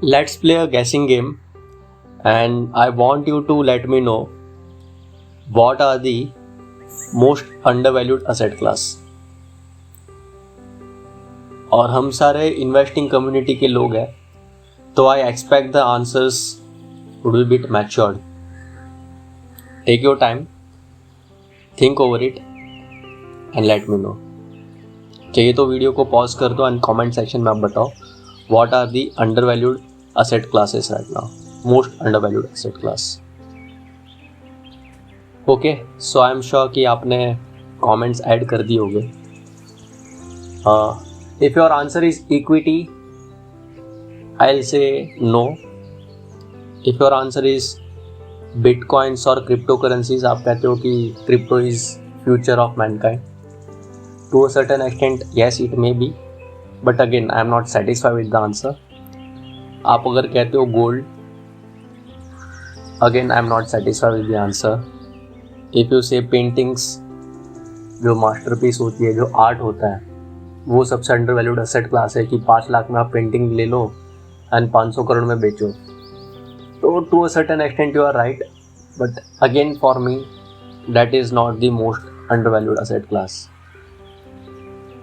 Let's play a guessing game, and I want you to let me know what are the most undervalued asset class. और हम सारे investing community के लोग हैं, तो I expect the answers would be bit matured. Take your time, think over it and let me know. चाहिए तो video को पॉज कर दो एंड कमेंट सेक्शन में आप बताओ what are the undervalued asset classes right now, most undervalued asset class. Okay, so I am sure कि आपने comments add कर दिए होंगे. If your answer is equity, I'll say no. If your answer is bitcoins or cryptocurrencies, आप कहते हो कि crypto is future of mankind. To a certain extent, yes, it may be, but again, I am not satisfied with the answer. आप अगर कहते हो gold, again I am not satisfied with the answer. If you से paintings, जो masterpiece होती है, जो art होता है, वो सबसे अंडर वैल्यूड एसेट क्लास है कि 5 लाख में आप पेंटिंग ले लो एंड 500 करोड़ में बेचो. तो to a certain extent you are right, but again for me that is not the most under valued asset class.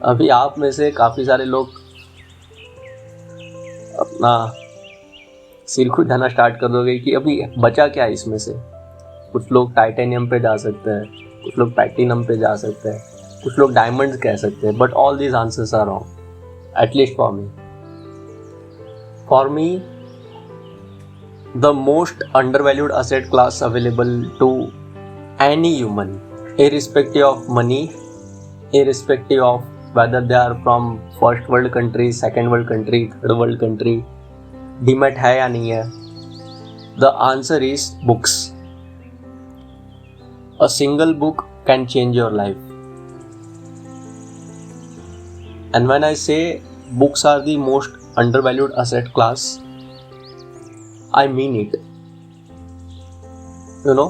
अभी आप में से काफ़ी सारे लोग अपना सिर खुद जाना स्टार्ट कर दोगे कि अभी बचा क्या है इसमें से. कुछ लोग टाइटेनियम पे जा सकते हैं, कुछ लोग प्लैटिनम पे जा सकते हैं, कुछ लोग डायमंड्स कह सकते हैं, but all these answers are wrong, at least for me. For me the most undervalued asset class available to any human, irrespective of money, irrespective of whether they are from first world country, second world country, third world country, demat है या नहीं है. The answer is books. A single book can change your life. And when I say books are the most undervalued asset class, I mean it. You know,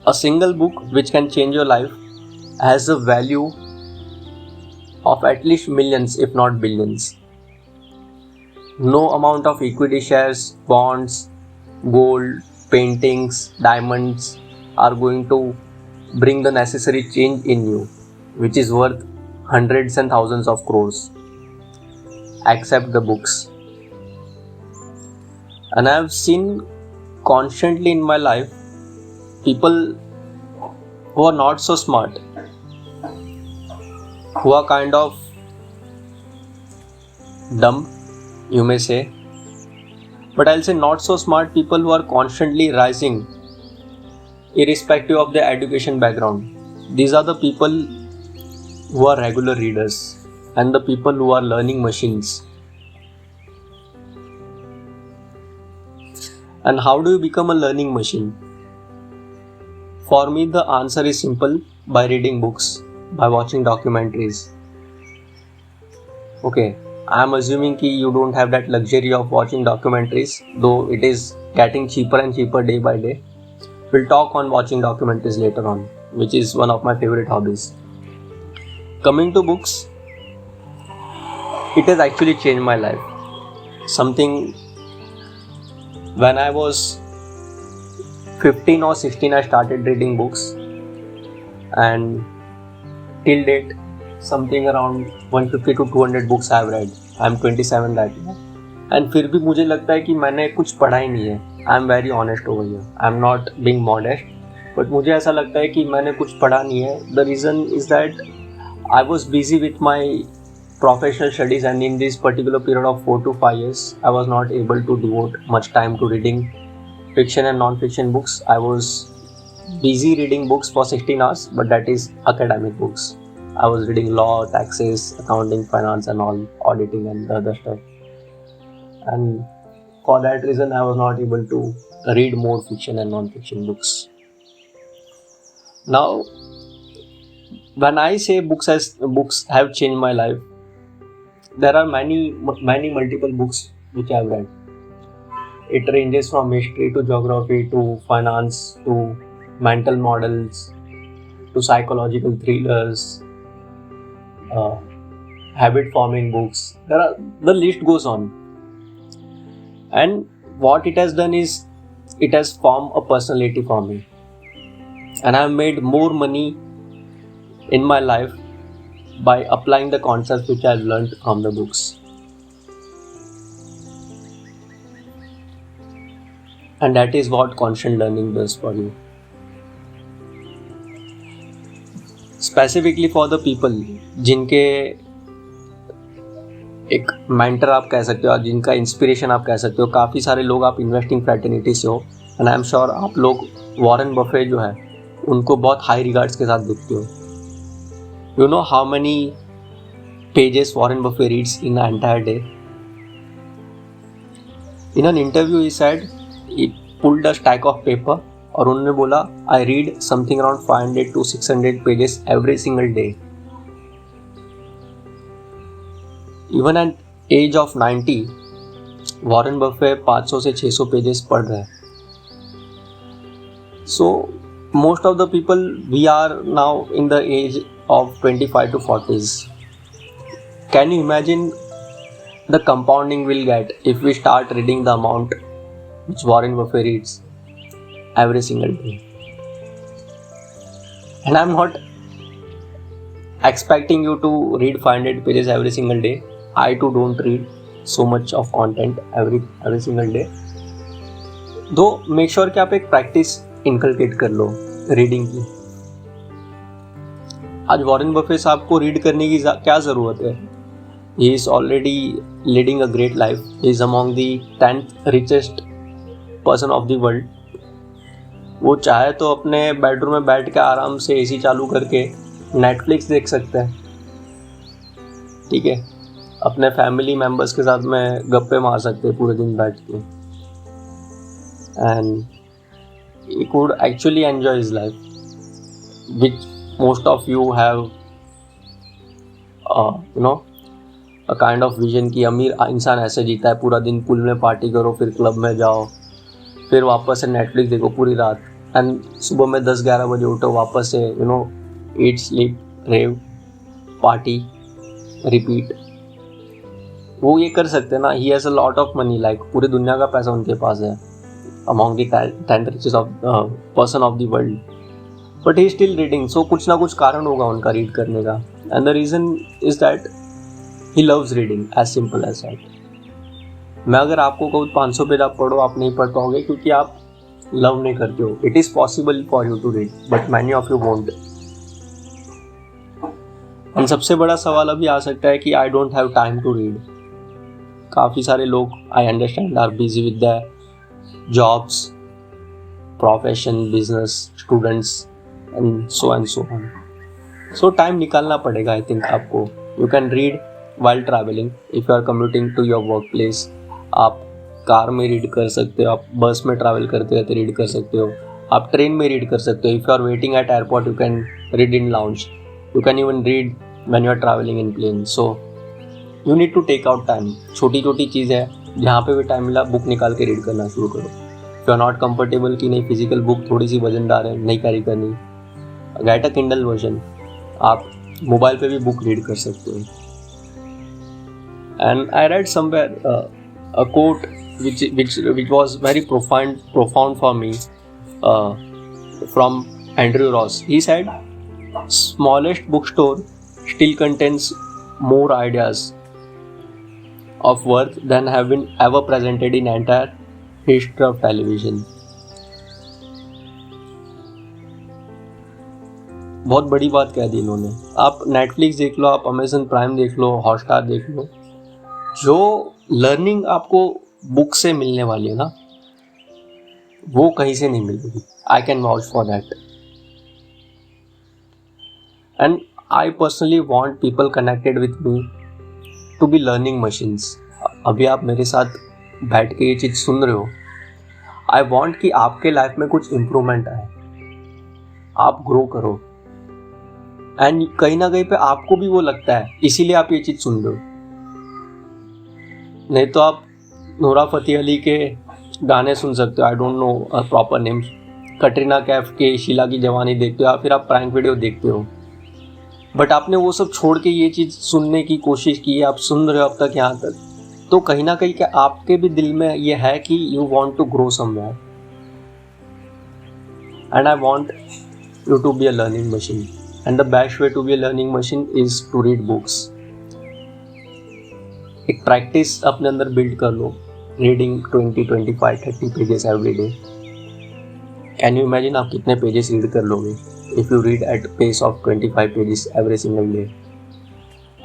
a single book which can change your life has a value of at least millions, if not billions. No amount of equity shares, bonds, gold, paintings, diamonds are going to bring the necessary change in you, which is worth hundreds and thousands of crores, except the books. And I have seen constantly in my life people who are not so smart, who are kind of dumb, you may say, but I'll say not so smart people who are constantly rising irrespective of their education background. These are the people who are regular readers and the people who are learning machines. And how do you become a learning machine? For me, the answer is simple: by reading books, by watching documentaries. Okay, I am assuming कि you don't have that luxury of watching documentaries, though it is getting cheaper and cheaper day by day. We'll talk on watching documentaries later on, which is one of my favorite hobbies. Coming to books, it has actually changed my life. Something when I was 15 or 16, I started reading books, and till date something around 150 to 200 books I have read. I am 27 right now, and फिर भी मुझे लगता है कि मैंने कुछ पढ़ा ही नहीं है. I am very honest over here. I am not being modest, but मुझे ऐसा लगता है कि मैंने कुछ पढ़ा नहीं है. The reason is that I was busy with my professional studies, and in this particular period of 4 to 5 years, I was not able to devote much time to reading fiction and non-fiction books. I was busy reading books for 16 hours, but that is academic books. I was reading law, taxes, accounting, finance and all, auditing and the other stuff. And for that reason, I was not able to read more fiction and non-fiction books. Now, when I say books have changed my life, there are many multiple books which I have read. It ranges from history to geography to finance to mental models to psychological thrillers, habit forming books. The list goes on. And what it has done is it has formed a personality for me, and I have made more money in my life by applying the concepts which I have learned from the books. And that is what constant learning does for you. Specifically for the people जिनके एक mentor आप कह सकते हो, जिनका inspiration आप कह सकते हो, काफ़ी सारे लोग आप इन्वेस्टिंग फ्रेटर्निटी से हो, एंड आई एम श्योर आप लोग वॉरेन बफे जो है उनको बहुत हाई रिगार्ड्स के साथ देखते हो. You know how many pages Warren Buffett reads in entire day? In an interview he said he pulled a stack of paper और उन्होंने बोला I read something around 500 to 600 pages every single day. Even at age of 90, Warren Buffett 500 से 600 pages पढ़ रहे हैं. So most of the people we are now in the age of 25 to 40s. Can you imagine the compounding we'll get if we start reading the amount which Warren Buffett reads every single day? And I'm not expecting you to read 500 pages every single day. I too don't read so much of content every single day. Though make sure कि आप एक practice inculcate कर लो reading की. आज Warren Buffett साहब को read करने की क्या ज़रूरत है? He is already leading a great life. He is among the 10th richest person of the world. वो चाहे तो अपने बेडरूम में बैठ के आराम से एसी चालू करके नेटफ्लिक्स देख सकते हैं, ठीक है, अपने फैमिली मेम्बर्स के साथ में गप्पे मार सकते हैं पूरे दिन बैठ के, and he could actually enjoy his life which most of you have you know a kind of vision कि अमीर इंसान ऐसे जीता है, पूरा दिन पूल में पार्टी करो, फिर क्लब में जाओ, फिर वापस से नेटफ्लिक्स देखो पूरी रात, एंड सुबह में 10-11 बजे उठो, वापस से you know eat sleep rave party repeat. वो ये कर सकते हैं ना. He has a lot of money, like पूरी दुनिया का पैसा उनके पास है, among the 10th richest of person of the world, but he still reading. So कुछ ना कुछ कारण होगा उनका रीड करने का, and the reason is that he loves reading, as simple as that. मैं अगर आपको कहूँ 500 पेज आप पढ़ो, आप नहीं पढ़ पाओगे क्योंकि आप लव नहीं करते हो. It is possible for you to read but many of you won't. And सबसे बड़ा सवाल अभी आ सकता है कि I don't have time to read. काफ़ी सारे लोग I understand are busy with the jobs, profession, business, students and so on. So time निकालना पड़ेगा आई थिंक आपको. You can read while traveling if you are commuting to your workplace. आप car में read कर सकते हो, आप बस में ट्रैवल करते रहते रीड कर सकते हो, आप ट्रेन में रीड कर सकते हो. If you are waiting at airport you can read in lounge. You can even read when you are travelling in plane. So you need to take out time. छोटी छोटी चीज़ है, जहाँ पे भी टाइम मिला बुक निकाल के रीड करना शुरू करो. If you are not comfortable कि नहीं फिजिकल बुक थोड़ी सी वजनदार है, नहीं कैरी करनी, गेट अ किंडल वर्जन. आप मोबाइल पे भी बुक रीड कर सकते हो. And I read somewhere a quote which was very profound for me from Andrew Ross. He said, "Smallest bookstore still contains more ideas of worth than have been ever presented in entire history of television." बहुत बड़ी बात कह दी इन्होंने. आप Netflix देख लो, आप Amazon prime देख लो, Hotstar देख लो, जो लर्निंग आपको बुक से मिलने वाली है ना, वो कहीं से नहीं मिलेगी. I can vouch for that. And I personally want people connected with me to be learning machines. अभी आप मेरे साथ बैठ के ये चीज़ सुन रहे हो. आई वॉन्ट कि आपके लाइफ में कुछ इम्प्रूवमेंट आए, आप ग्रो करो, एंड कहीं ना कहीं पे आपको भी वो लगता है, इसीलिए आप ये चीज़ सुन रहे हो. नहीं तो आप नूरा फतेह अली के गाने सुन सकते हो, I don't know proper names, Katrina Kaif के शीला की जवानी देखते हो, या फिर आप प्रैंक वीडियो देखते हो, बट आपने वो सब छोड़ के ये चीज़ सुनने की कोशिश की है. आप सुन रहे हो अब तक यहाँ तक, तो कहीं ना कहीं क्या आपके भी दिल में ये है कि you want to grow somewhere, and I want you to be a learning machine, and the best way to be a learning machine is to read books. एक प्रैक्टिस अपने अंदर बिल्ड कर लो, reading 20, 25, 30 pages every day. Can you imagine आप कितने pages read कर लोगे if you read at pace of 25 pages every single day.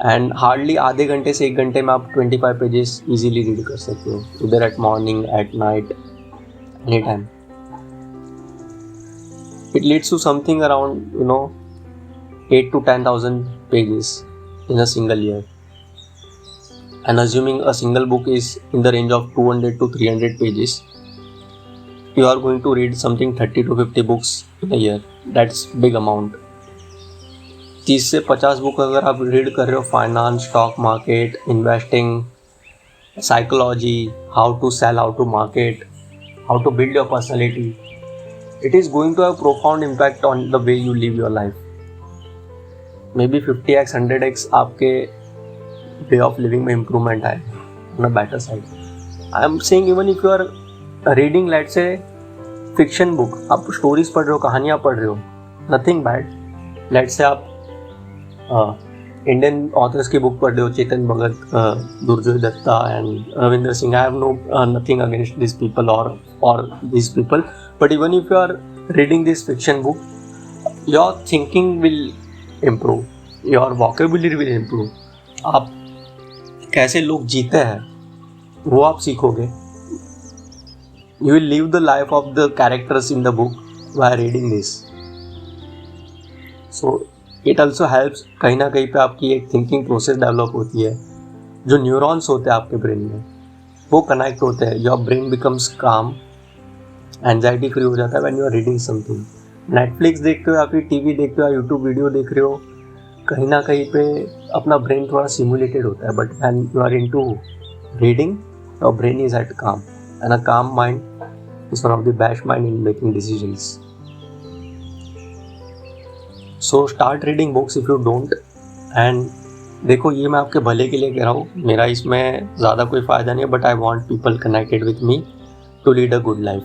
And hardly आधे घंटे से 1 घंटे में आप 25 पेजेस इजीली रीड कर सकते हो, इधर eight morning, at night, any time. It leads to something around 8 to 10,000 pages in a single year. And assuming a single book is in the range of 200 to 300 pages, you are going to read something 30 to 50 books in a year. That's big amount. 30 से 50 book अगर आप read कर रहे हो, finance, stock market, investing, psychology, how to sell, how to market, how to build your personality, it is going to have profound impact on the way you live your life. Maybe 50x, 100x आपके way of living में improvement आए on a better side. I am saying even if you are reading, let's say, fiction book, आप stories पढ़ रहे हो, कहानियाँ पढ़ रहे हो, nothing bad. Let's say आप इंडियन ऑथर्स की बुक पढ़ रहे हो, Chetan Bhagat, Durjoy Datta and Ravinder Singh. I have no nothing against this people और this people, but even if you are reading this fiction book, your thinking will improve, your vocabulary will improve. आप कैसे लोग जीते हैं वो आप सीखोगे. You will live the life of the characters in the book by reading this. So it also helps, कहीं ना कहीं पे आपकी एक थिंकिंग प्रोसेस डेवलप होती है. जो न्यूरॉन्स होते हैं आपके ब्रेन में वो कनेक्ट होते हैं. Your brain becomes calm, anxiety free हो जाता है when you are reading something. Netflix देखते हो या फिर टीवी देखते हो या यूट्यूब वीडियो देख रहे हो, कहीं ना कहीं पे अपना ब्रेन थोड़ा सिमुलेटेड होता है. But when you are into reading, your brain is at calm, and a calm mind is one of the best mind in making decisions. So start reading books if you don't. And देखो, ये मैं आपके भले के लिए कह रहा हूँ, मेरा इसमें ज़्यादा कोई फ़ायदा नहीं है, but I want people connected with me to lead a good life.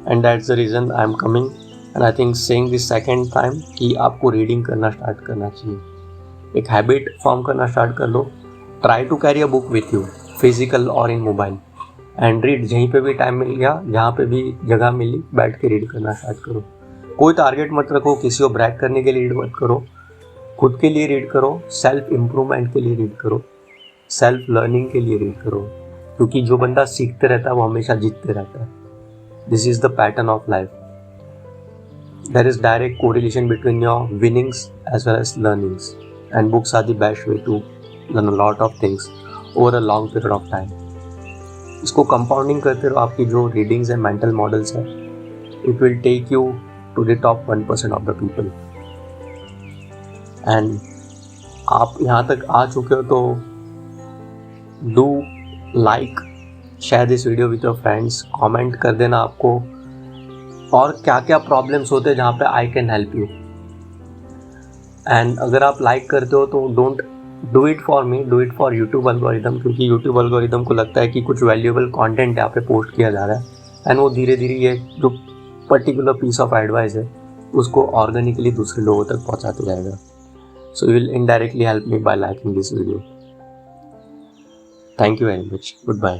And that's the reason I am coming and I think saying this second time कि आपको रीडिंग करना स्टार्ट करना चाहिए. एक हैबिट फॉर्म करना स्टार्ट कर लो. Try to carry a book with you, physical और इन मोबाइल, एंड रीड. जहीं पे भी टाइम मिल गया, जहाँ पे भी जगह मिली, बैठ के रीड करना स्टार्ट करो. कोई टारगेट मत रखो, किसी को ब्रैक करने के लिए रीड मत करो. खुद के लिए रीड करो, सेल्फ इम्प्रूवमेंट के लिए रीड करो, सेल्फ लर्निंग के लिए रीड करो. क्योंकि जो बंदा सीखते रहता है वो हमेशा जीतते रहता है. This is the pattern of life. There is direct correlation between your winnings as well as learnings, and books are the best way to learn a lot of things over a long period of time. इसको compounding करते रहो. आपकी जो readings है, mental models है, it will take you to the top 1% of the people. And आप यहाँ तक आ चुके हो तो do like, share this video with your friends. Comment कर देना आपको और क्या क्या प्रॉब्लम्स होते हैं जहाँ पे I can help you. And अगर आप लाइक करते हो तो don't do it for me, do it for YouTube algorithm. क्योंकि यूट्यूब एल्गोरिदम को लगता है कि कुछ वैल्यूएबल कंटेंट यहाँ पे पोस्ट किया जा रहा है, एंड वो धीरे धीरे ये जो पर्टिकुलर पीस ऑफ एडवाइस है उसको ऑर्गेनिकली दूसरे लोगों तक पहुँचाते जाएगा. So you will indirectly help me by liking this video. Thank you very much. Goodbye.